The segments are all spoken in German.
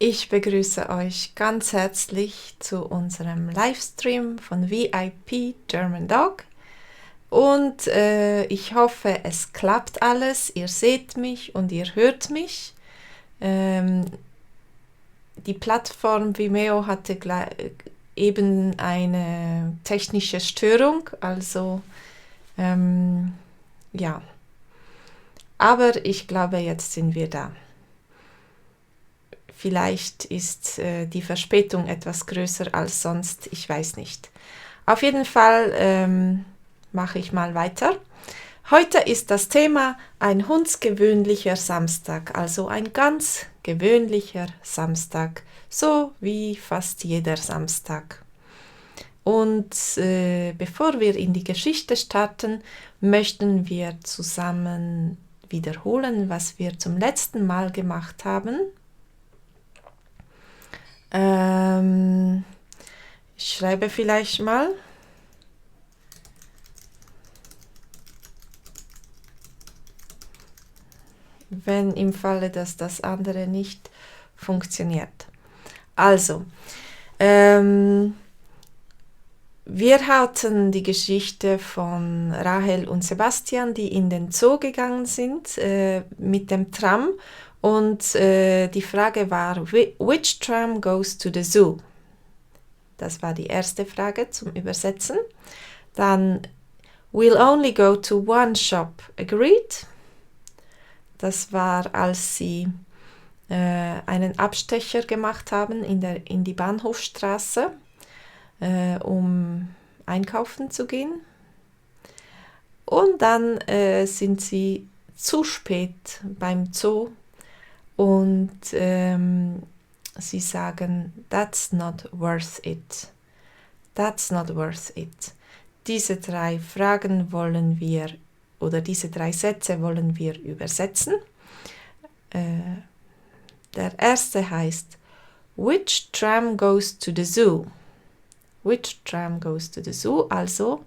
Ich begrüße euch ganz herzlich zu unserem Livestream von VIP German Dog und ich hoffe, es klappt alles. Ihr seht mich und ihr hört mich. Die Plattform Vimeo hatte eben eine technische Störung, also ja, aber ich glaube, jetzt sind wir da. Vielleicht ist die Verspätung etwas größer als sonst, ich weiß nicht. Auf jeden Fall mache ich mal weiter. Heute ist das Thema ein hundsgewöhnlicher Samstag, also ein ganz gewöhnlicher Samstag, so wie fast jeder Samstag. Und bevor wir in die Geschichte starten, möchten wir zusammen wiederholen, was wir zum letzten Mal gemacht haben. Ich schreibe vielleicht mal. Wenn im Falle, dass das andere nicht funktioniert. Also, wir hatten die Geschichte von Rahel und Sebastian, die in den Zoo gegangen sind mit dem Tram. Und die Frage war, which tram goes to the zoo? Das war die erste Frage zum Übersetzen. Dann, we'll only go to one shop, agreed? Das war, als sie einen Abstecher gemacht haben in die Bahnhofstraße, um einkaufen zu gehen. Und dann sind sie zu spät beim Zoo. Und sie sagen, that's not worth it. That's not worth it. Diese drei Fragen wollen wir, oder diese drei Sätze wollen wir übersetzen. Der erste heißt, which tram goes to the zoo? Which tram goes to the zoo? Also,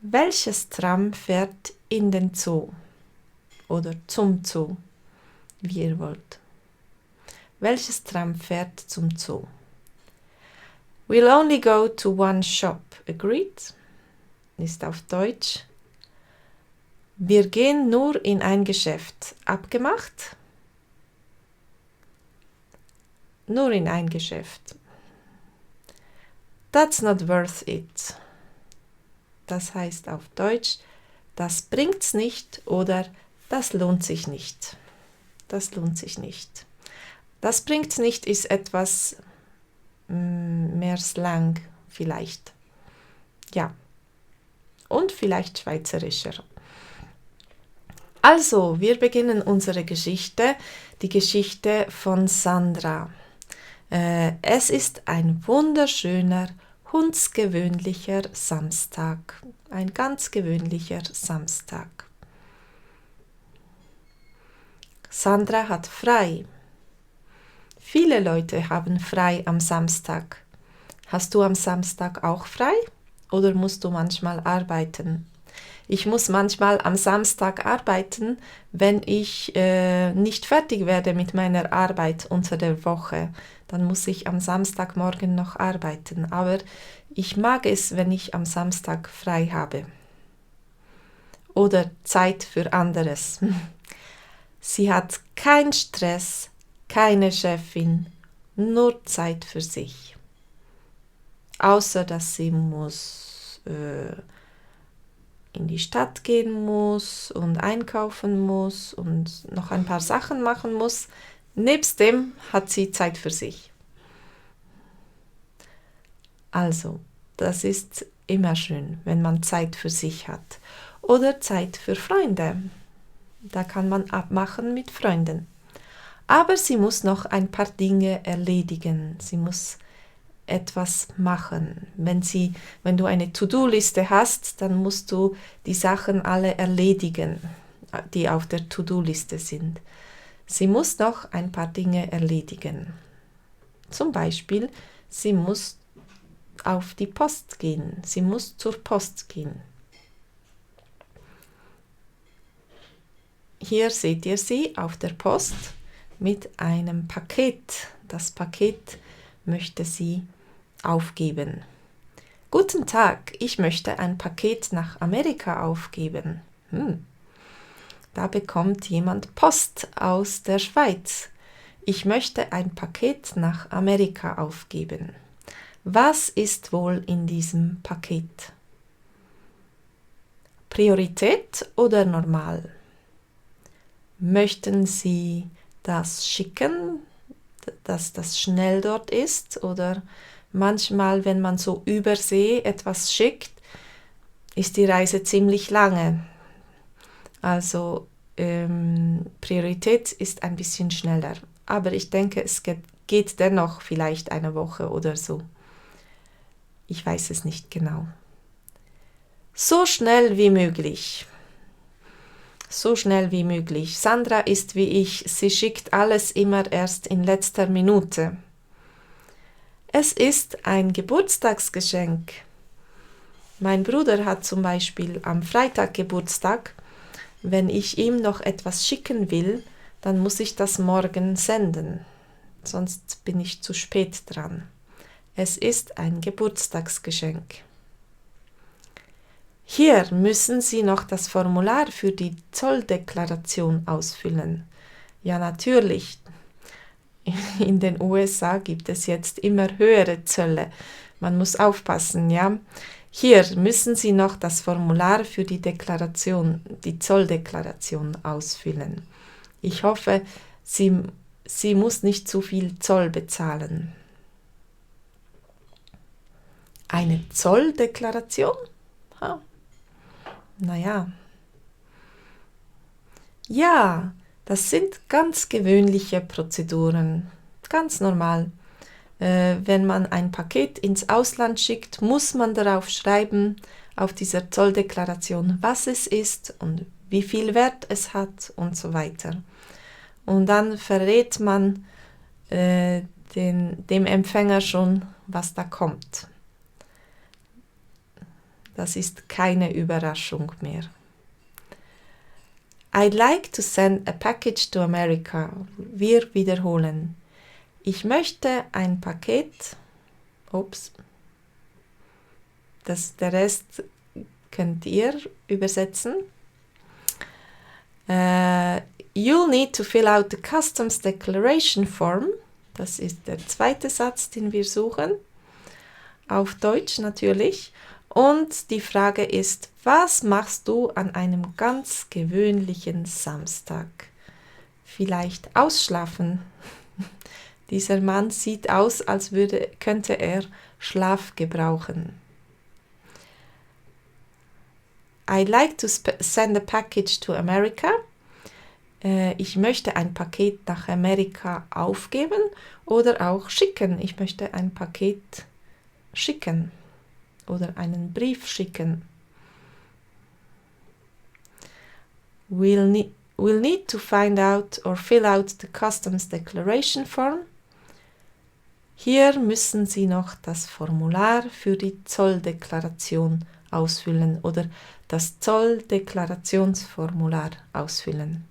welches Tram fährt in den Zoo? Oder zum Zoo, wie ihr wollt. Welches Tram fährt zum Zoo? We'll only go to one shop, agreed? Ist auf Deutsch. Wir gehen nur in ein Geschäft, abgemacht? Nur in ein Geschäft. That's not worth it. Das heißt auf Deutsch, das bringt's nicht oder das lohnt sich nicht. Das lohnt sich nicht. Das bringt's nicht ist etwas mehr Slang vielleicht. Ja. Und vielleicht schweizerischer. Also, wir beginnen unsere Geschichte, die Geschichte von Sandra. Es ist ein wunderschöner, hundsgewöhnlicher Samstag. Ein ganz gewöhnlicher Samstag. Sandra hat frei. Viele Leute haben frei am Samstag. Hast du am Samstag auch frei oder musst du manchmal arbeiten? Ich muss manchmal am Samstag arbeiten, wenn ich nicht fertig werde mit meiner Arbeit unter der Woche. Dann muss ich am Samstagmorgen noch arbeiten. Aber ich mag es, wenn ich am Samstag frei habe. Oder Zeit für anderes. Sie hat keinen Stress, keine Chefin, nur Zeit für sich. Außer, dass sie muss in die Stadt gehen muss und einkaufen muss und noch ein paar Sachen machen muss. Nebst dem hat sie Zeit für sich. Also, das ist immer schön, wenn man Zeit für sich hat. Oder Zeit für Freunde. Da kann man abmachen mit Freunden. Aber sie muss noch ein paar Dinge erledigen. Sie muss etwas machen. Wenn du eine To-Do-Liste hast, dann musst du die Sachen alle erledigen, die auf der To-Do-Liste sind. Sie muss noch ein paar Dinge erledigen. Zum Beispiel, sie muss auf die Post gehen. Sie muss zur Post gehen. Hier seht ihr sie auf der Post. mit einem Paket. Das Paket möchte sie aufgeben. Guten Tag, ich möchte ein Paket nach Amerika aufgeben. Da bekommt jemand Post aus der Schweiz. Ich möchte ein Paket nach Amerika aufgeben. Was ist wohl in diesem Paket? Priorität oder normal? Möchten Sie das schicken, dass das schnell dort ist? Oder manchmal, wenn man so über See etwas schickt, ist die Reise ziemlich lange. Also Priorität ist ein bisschen schneller. Aber ich denke, es geht dennoch vielleicht eine Woche oder so. Ich weiß es nicht genau. So schnell wie möglich. So schnell wie möglich. Sandra ist wie ich. Sie schickt alles immer erst in letzter Minute. Es ist ein Geburtstagsgeschenk. Mein Bruder hat zum Beispiel am Freitag Geburtstag. Wenn ich ihm noch etwas schicken will, dann muss ich das morgen senden. Sonst bin ich zu spät dran. Es ist ein Geburtstagsgeschenk. Hier müssen Sie noch das Formular für die Zolldeklaration ausfüllen. Ja, natürlich. In den USA gibt es jetzt immer höhere Zölle. Man muss aufpassen, ja. Hier müssen Sie noch das Formular für die Deklaration, die Zolldeklaration ausfüllen. Ich hoffe, Sie muss nicht zu viel Zoll bezahlen. Eine Zolldeklaration? Naja. Ja, das sind ganz gewöhnliche Prozeduren, ganz normal. Wenn man ein Paket ins Ausland schickt, muss man darauf schreiben, auf dieser Zolldeklaration, was es ist und wie viel Wert es hat und so weiter. Und dann verrät man dem Empfänger schon, was da kommt. Das ist keine Überraschung mehr. I'd like to send a package to America. Wir wiederholen. Ich möchte ein Paket. Der Rest könnt ihr übersetzen. You'll need to fill out the Customs Declaration Form. Das ist der zweite Satz, den wir suchen. Auf Deutsch natürlich. Und die Frage ist, was machst du an einem ganz gewöhnlichen Samstag? Vielleicht ausschlafen. Dieser Mann sieht aus, als könnte er Schlaf gebrauchen. I'd like to send a package to America. Ich möchte ein Paket nach Amerika aufgeben oder auch schicken. Ich möchte ein Paket schicken oder einen Brief schicken. We'll need to find out or fill out the Customs Declaration Form. Hier müssen Sie noch das Formular für die Zolldeklaration ausfüllen oder das Zolldeklarationsformular ausfüllen.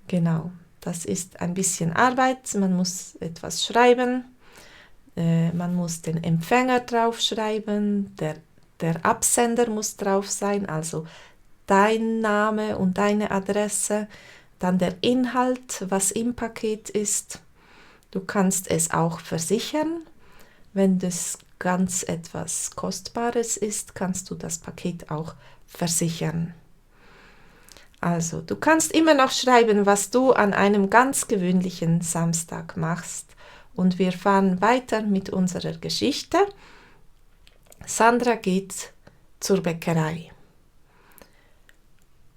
Genau, das ist ein bisschen Arbeit. Man muss etwas schreiben. Man muss den Empfänger draufschreiben, der Absender muss drauf sein, also dein Name und deine Adresse, dann der Inhalt, was im Paket ist. Du kannst es auch versichern. Wenn das ganz etwas Kostbares ist, kannst du das Paket auch versichern. Also, du kannst immer noch schreiben, was du an einem ganz gewöhnlichen Samstag machst. Und wir fahren weiter mit unserer Geschichte. Sandra geht zur Bäckerei.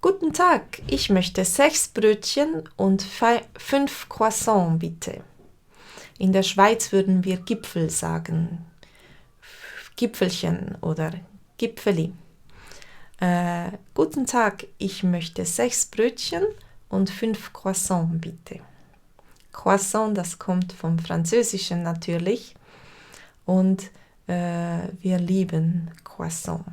Guten Tag, ich möchte 6 Brötchen und 5 Croissants, bitte. In der Schweiz würden wir Gipfel sagen. Gipfelchen oder Gipfeli. Guten Tag, ich möchte 6 Brötchen und 5 Croissants, bitte. Croissant, das kommt vom Französischen natürlich und wir lieben Croissant.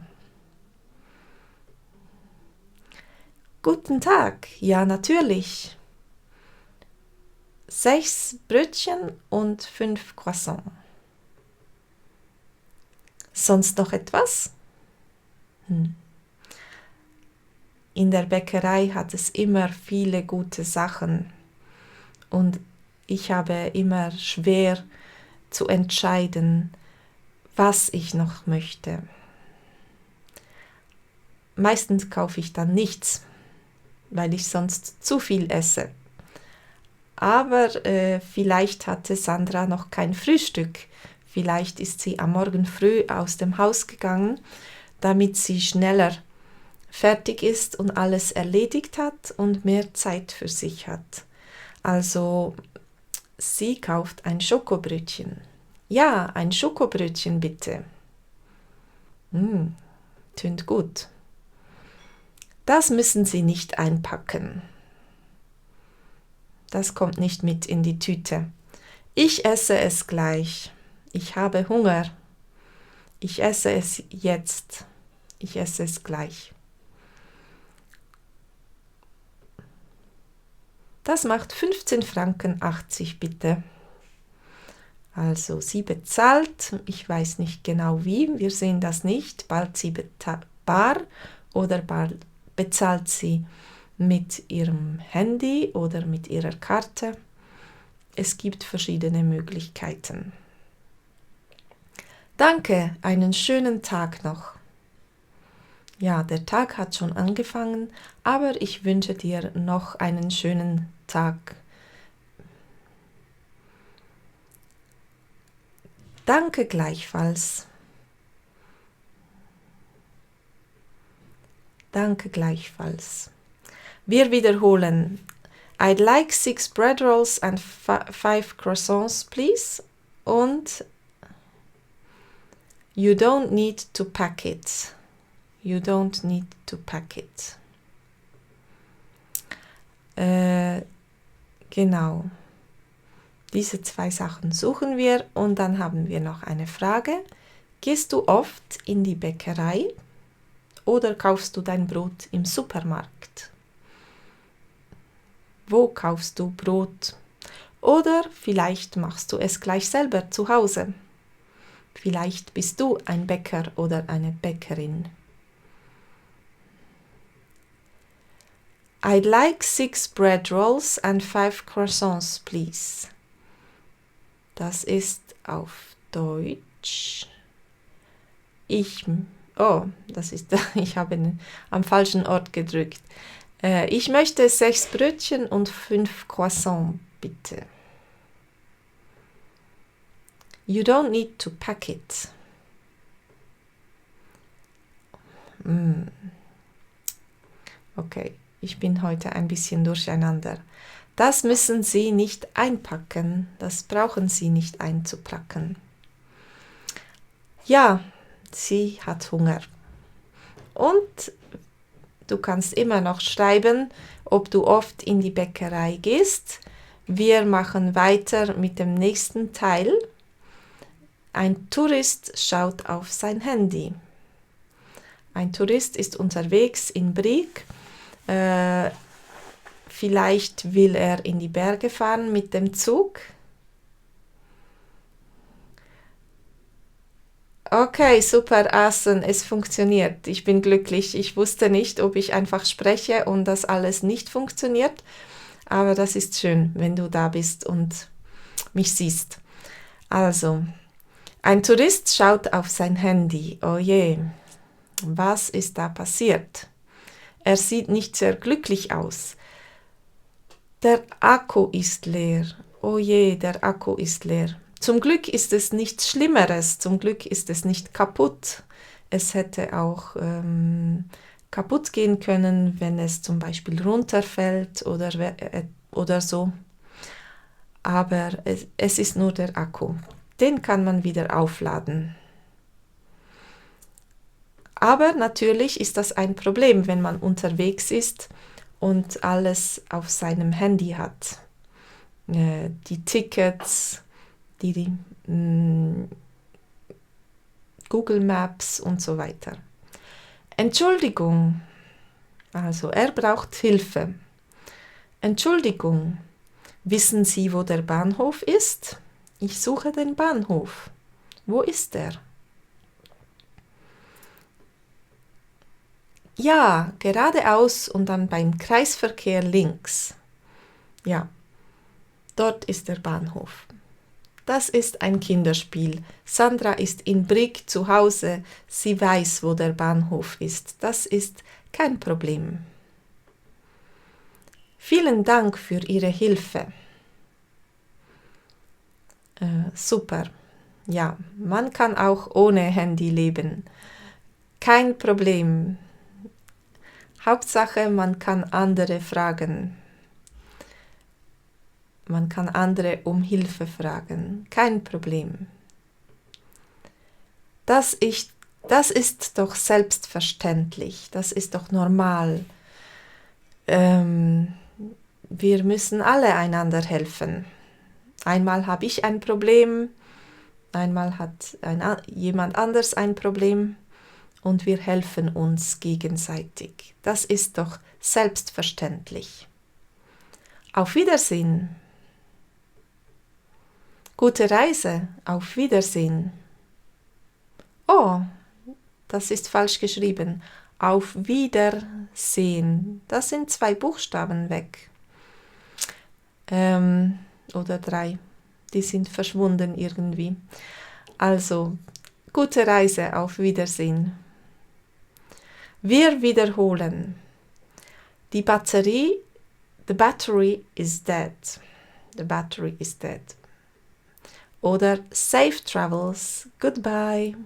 Guten Tag, ja natürlich. 6 Brötchen und 5 Croissants. Sonst noch etwas? In der Bäckerei hat es immer viele gute Sachen und ich habe immer schwer zu entscheiden, was ich noch möchte. Meistens kaufe ich dann nichts, weil ich sonst zu viel esse. Aber vielleicht hatte Sandra noch kein Frühstück. Vielleicht ist sie am Morgen früh aus dem Haus gegangen, damit sie schneller fertig ist und alles erledigt hat und mehr Zeit für sich hat. Also sie kauft ein Schokobrötchen. Ja, ein Schokobrötchen bitte. Tönt gut. Das müssen Sie nicht einpacken. Das kommt nicht mit in die Tüte. Ich esse es gleich. Ich habe Hunger. Ich esse es jetzt. Ich esse es gleich. Das macht 15,80 Franken bitte. Also sie bezahlt, ich weiß nicht genau wie, wir sehen das nicht, bald sie bar oder bald bezahlt sie mit ihrem Handy oder mit ihrer Karte. Es gibt verschiedene Möglichkeiten. Danke, einen schönen Tag noch. Ja, der Tag hat schon angefangen, aber ich wünsche dir noch einen schönen Tag. Danke gleichfalls. Danke gleichfalls. Wir wiederholen. I'd like 6 bread rolls and 5 croissants, please. Und you don't need to pack it. You don't need to pack it. Genau. Diese 2 Sachen suchen wir und dann haben wir noch eine Frage. Gehst du oft in die Bäckerei oder kaufst du dein Brot im Supermarkt? Wo kaufst du Brot? Oder vielleicht machst du es gleich selber zu Hause. Vielleicht bist du ein Bäcker oder eine Bäckerin. I'd like 6 bread rolls and 5 croissants, please. Das ist auf Deutsch. Ich habe am falschen Ort gedrückt. Ich möchte 6 Brötchen und 5 Croissants, bitte. You don't need to pack it. Okay, ich bin heute ein bisschen durcheinander. Das müssen Sie nicht einpacken. Das brauchen Sie nicht einzupacken. Ja, sie hat Hunger. Und du kannst immer noch schreiben, ob du oft in die Bäckerei gehst. Wir machen weiter mit dem nächsten Teil. Ein Tourist schaut auf sein Handy. Ein Tourist ist unterwegs in Brig. Vielleicht will er in die Berge fahren mit dem Zug. Okay, super, Asen, es funktioniert. Ich bin glücklich. Ich wusste nicht, ob ich einfach spreche und das alles nicht funktioniert. Aber das ist schön, wenn du da bist und mich siehst. Also, ein Tourist schaut auf sein Handy. Oh je, was ist da passiert? Er sieht nicht sehr glücklich aus. Der Akku ist leer. Oh je, der Akku ist leer. Zum Glück ist es nichts Schlimmeres. Zum Glück ist es nicht kaputt. Es hätte auch kaputt gehen können, wenn es zum Beispiel runterfällt oder so. Aber es ist nur der Akku. Den kann man wieder aufladen. Aber natürlich ist das ein Problem, wenn man unterwegs ist und alles auf seinem Handy hat. Die Tickets, die Google Maps und so weiter. Entschuldigung, also er braucht Hilfe. Entschuldigung, Wissen Sie, wo der Bahnhof ist? Ich suche den Bahnhof. Wo ist er? Ja, geradeaus und dann beim Kreisverkehr links. Ja, dort ist der Bahnhof. Das ist ein Kinderspiel. Sandra ist in Brig zu Hause. Sie weiß, wo der Bahnhof ist. Das ist kein Problem. Vielen Dank für Ihre Hilfe. Super. Ja, man kann auch ohne Handy leben. Kein Problem. Hauptsache, man kann andere fragen. Man kann andere um Hilfe fragen. Kein Problem. Das ist doch selbstverständlich. Das ist doch normal. Wir müssen alle einander helfen. Einmal habe ich ein Problem, einmal hat jemand anders ein Problem und wir helfen uns gegenseitig. Das ist doch selbstverständlich. Auf Wiedersehen. Gute Reise. Auf Wiedersehen. Oh, das ist falsch geschrieben. Auf Wiedersehen. Das sind 2 Buchstaben weg. Oder 3. Die sind verschwunden irgendwie. Also, gute Reise. Auf Wiedersehen. Wir wiederholen. The battery is dead. The battery is dead. Oder safe travels. Goodbye.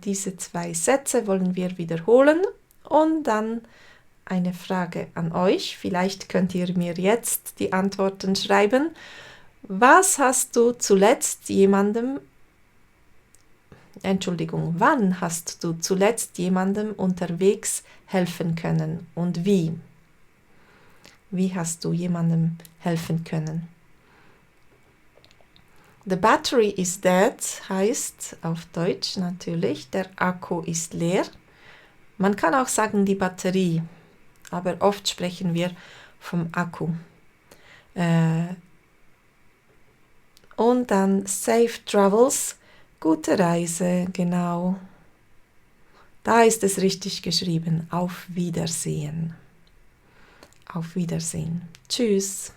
Diese 2 Sätze wollen wir wiederholen und dann eine Frage an euch. Vielleicht könnt ihr mir jetzt die Antworten schreiben. Wann hast du zuletzt jemandem unterwegs helfen können und wie? Wie hast du jemandem helfen können? The battery is dead heißt auf Deutsch natürlich, der Akku ist leer. Man kann auch sagen die Batterie, aber oft sprechen wir vom Akku. Und dann safe travels, gute Reise, genau. Da ist es richtig geschrieben. Auf Wiedersehen. Auf Wiedersehen. Tschüss.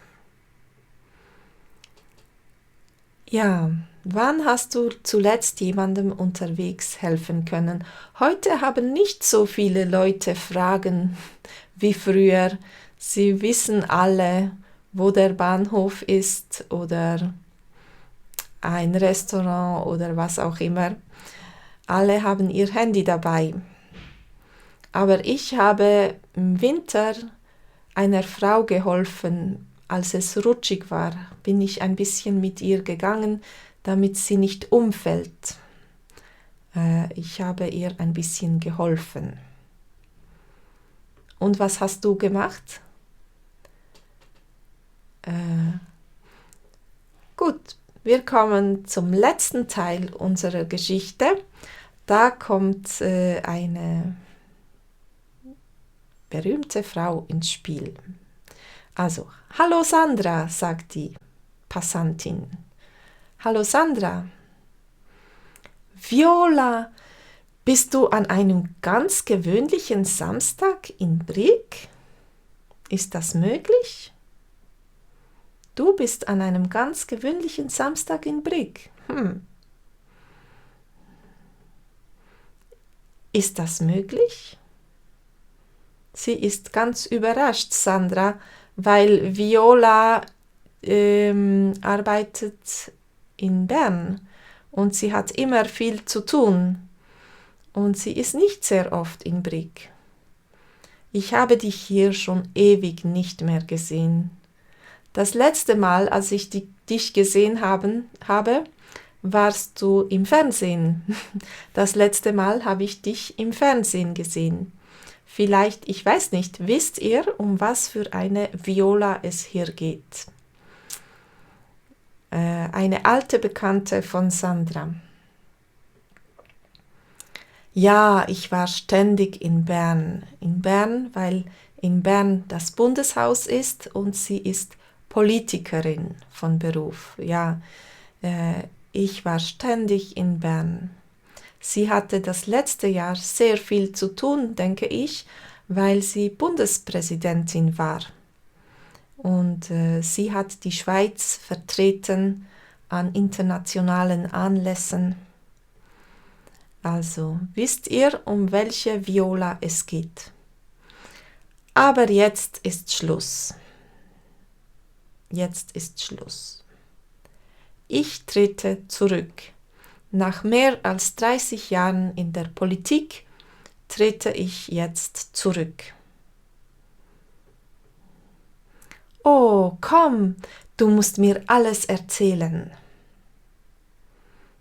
Ja, wann hast du zuletzt jemandem unterwegs helfen können? Heute haben nicht so viele Leute Fragen wie früher. Sie wissen alle, wo der Bahnhof ist oder ein Restaurant oder was auch immer. Alle haben ihr Handy dabei. Aber ich habe im Winter einer Frau geholfen. Als es rutschig war, bin ich ein bisschen mit ihr gegangen, damit sie nicht umfällt. Ich habe ihr ein bisschen geholfen. Und was hast du gemacht? Gut, wir kommen zum letzten Teil unserer Geschichte. Da kommt eine berühmte Frau ins Spiel. Also, hallo Sandra, sagt die Passantin. Hallo Sandra. Viola, bist du an einem ganz gewöhnlichen Samstag in Brig? Ist das möglich? Du bist an einem ganz gewöhnlichen Samstag in Brig. Ist das möglich? Sie ist ganz überrascht, Sandra, weil Viola arbeitet in Bern und sie hat immer viel zu tun und sie ist nicht sehr oft in Brig. Ich habe dich hier schon ewig nicht mehr gesehen. Das letzte Mal, als ich dich gesehen habe, warst du im Fernsehen. Das letzte Mal habe ich dich im Fernsehen gesehen. Vielleicht, ich weiß nicht, wisst ihr, um was für eine Viola es hier geht? Eine alte Bekannte von Sandra. Ja, ich war ständig in Bern. In Bern, weil in Bern das Bundeshaus ist und sie ist Politikerin von Beruf. Ja, ich war ständig in Bern. Sie hatte das letzte Jahr sehr viel zu tun, denke ich, weil sie Bundespräsidentin war. Und sie hat die Schweiz vertreten an internationalen Anlässen. Also, wisst ihr, um welche Viola es geht? Aber jetzt ist Schluss. Jetzt ist Schluss. Ich trete zurück. Nach mehr als 30 Jahren in der Politik trete ich jetzt zurück. Oh, komm, du musst mir alles erzählen.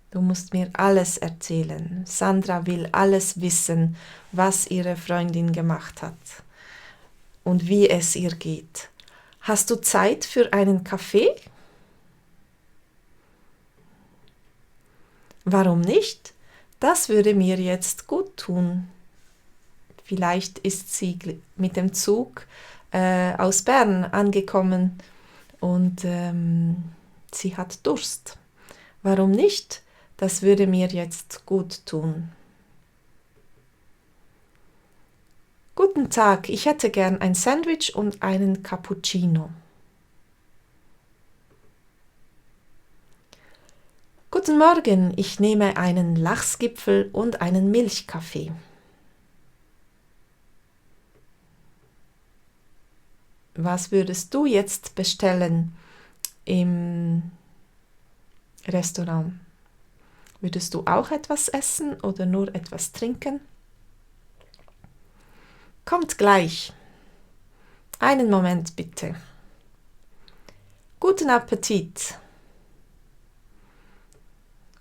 Du musst mir alles erzählen. Sandra will alles wissen, was ihre Freundin gemacht hat und wie es ihr geht. Hast du Zeit für einen Kaffee? Warum nicht? Das würde mir jetzt gut tun. Vielleicht ist sie mit dem Zug aus Bern angekommen und sie hat Durst. Warum nicht? Das würde mir jetzt gut tun. Guten Tag, ich hätte gern ein Sandwich und einen Cappuccino. Guten Morgen, ich nehme einen Lachsgipfel und einen Milchkaffee. Was würdest du jetzt bestellen im Restaurant? Würdest du auch etwas essen oder nur etwas trinken? Kommt gleich. Einen Moment bitte. Guten Appetit.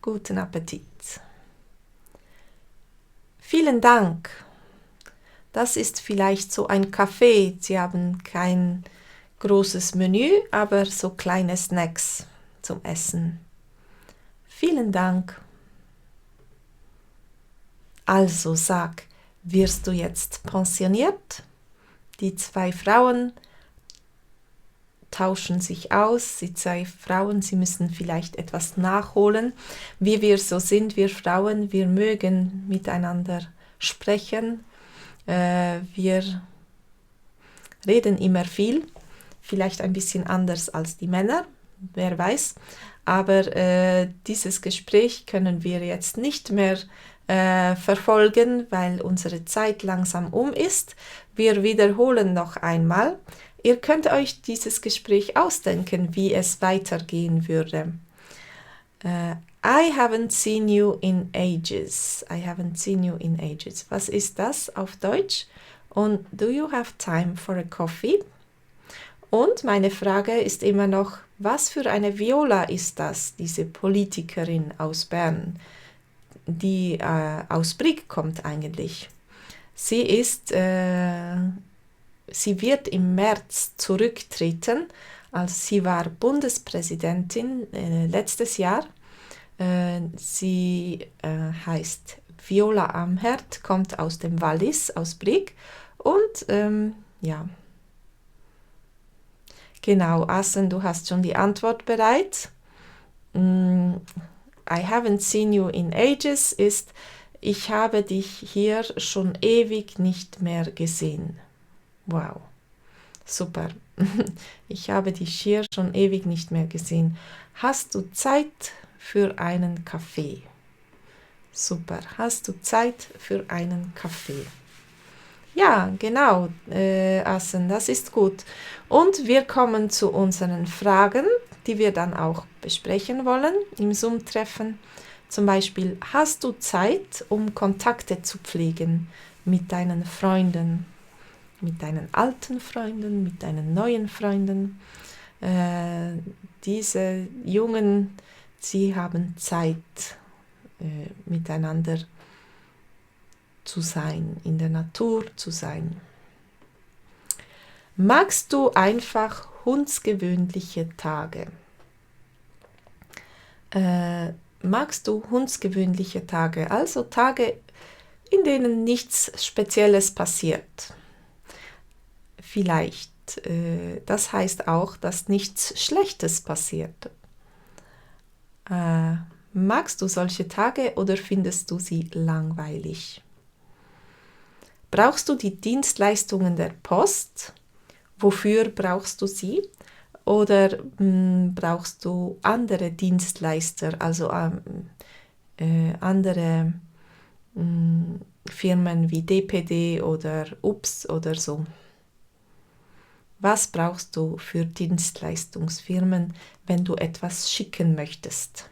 Guten Appetit. Vielen Dank. Das ist vielleicht so ein Café. Sie haben kein großes Menü, aber so kleine Snacks zum Essen. Vielen Dank. Also sag, wirst du jetzt pensioniert? Die zwei Frauen tauschen sich aus. Die zwei Frauen, sie müssen vielleicht etwas nachholen. Wie wir so sind, wir Frauen, wir mögen miteinander sprechen. Wir reden immer viel, vielleicht ein bisschen anders als die Männer, wer weiß. Aber dieses Gespräch können wir jetzt nicht mehr verfolgen, weil unsere Zeit langsam um ist. Wir wiederholen noch einmal. Ihr könnt euch dieses Gespräch ausdenken, wie es weitergehen würde. I haven't seen you in ages. I haven't seen you in ages. Was ist das auf Deutsch? Und do you have time for a coffee? Und meine Frage ist immer noch, was für eine Viola ist das, diese Politikerin aus Bern, die aus Brig kommt eigentlich. Sie wird im März zurücktreten, als sie war Bundespräsidentin letztes Jahr. Sie heißt Viola Amherd, kommt aus dem Wallis, aus Brig. Und ja, genau, Assen, du hast schon die Antwort bereit. I haven't seen you in ages ist, ich habe dich hier schon ewig nicht mehr gesehen. Wow, super. Ich habe dich hier schon ewig nicht mehr gesehen. Hast du Zeit für einen Kaffee? Super. Hast du Zeit für einen Kaffee? Ja, genau, Assen, das ist gut. Und wir kommen zu unseren Fragen, die wir dann auch besprechen wollen im Zoom-Treffen. Zum Beispiel, hast du Zeit, um Kontakte zu pflegen mit deinen Freunden, mit deinen alten Freunden, mit deinen neuen Freunden? Diese Jungen, sie haben Zeit, miteinander zu sein, in der Natur zu sein. Magst du einfach hundsgewöhnliche Tage? Magst du hundsgewöhnliche Tage, also Tage, in denen nichts Spezielles passiert? Vielleicht Und das heißt auch, dass nichts Schlechtes passiert. Magst du solche Tage oder findest du sie langweilig? Brauchst du die Dienstleistungen der Post? Wofür brauchst du sie? Oder brauchst du andere Dienstleister, also andere Firmen wie DPD oder UPS oder so? Was brauchst du für Dienstleistungsfirmen, wenn du etwas schicken möchtest?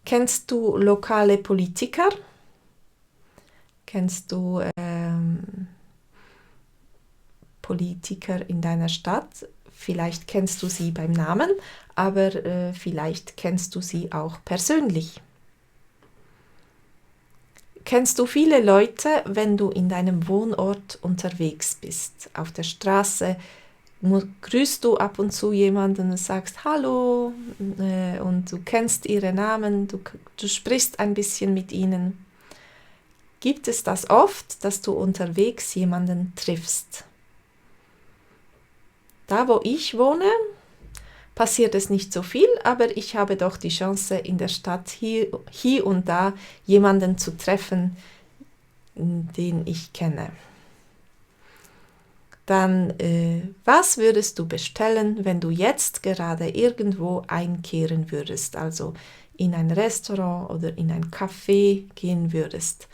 Kennst du lokale Politiker? Kennst du Politiker in deiner Stadt? Vielleicht kennst du sie beim Namen, aber vielleicht kennst du sie auch persönlich. Kennst du viele Leute, wenn du in deinem Wohnort unterwegs bist? Auf der Straße grüßt du ab und zu jemanden und sagst Hallo und du kennst ihre Namen, du sprichst ein bisschen mit ihnen. Gibt es das oft, dass du unterwegs jemanden triffst? Da, wo ich wohne, passiert es nicht so viel, aber ich habe doch die Chance, in der Stadt hier und da jemanden zu treffen, den ich kenne. Dann, was würdest du bestellen, wenn du jetzt gerade irgendwo einkehren würdest, also in ein Restaurant oder in ein Café gehen würdest?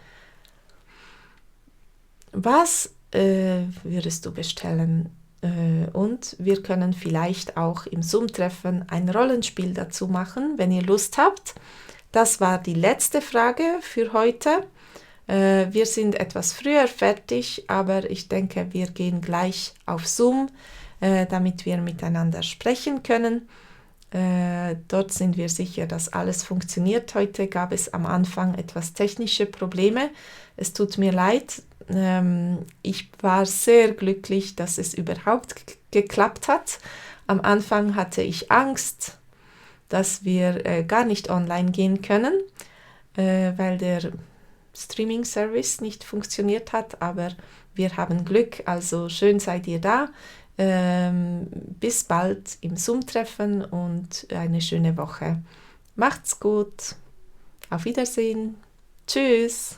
Was würdest du bestellen? Und wir können vielleicht auch im Zoom-Treffen ein Rollenspiel dazu machen, wenn ihr Lust habt. Das war die letzte Frage für heute. Wir sind etwas früher fertig, aber ich denke, wir gehen gleich auf Zoom, damit wir miteinander sprechen können. Dort sind wir sicher, dass alles funktioniert. Heute gab es am Anfang etwas technische Probleme. Es tut mir leid. Ich war sehr glücklich, dass es überhaupt geklappt hat. Am Anfang hatte ich Angst, dass wir gar nicht online gehen können, weil der Streaming-Service nicht funktioniert hat, aber wir haben Glück, also schön seid ihr da. Bis bald im Zoom-Treffen und eine schöne Woche. Macht's gut. Auf Wiedersehen. Tschüss.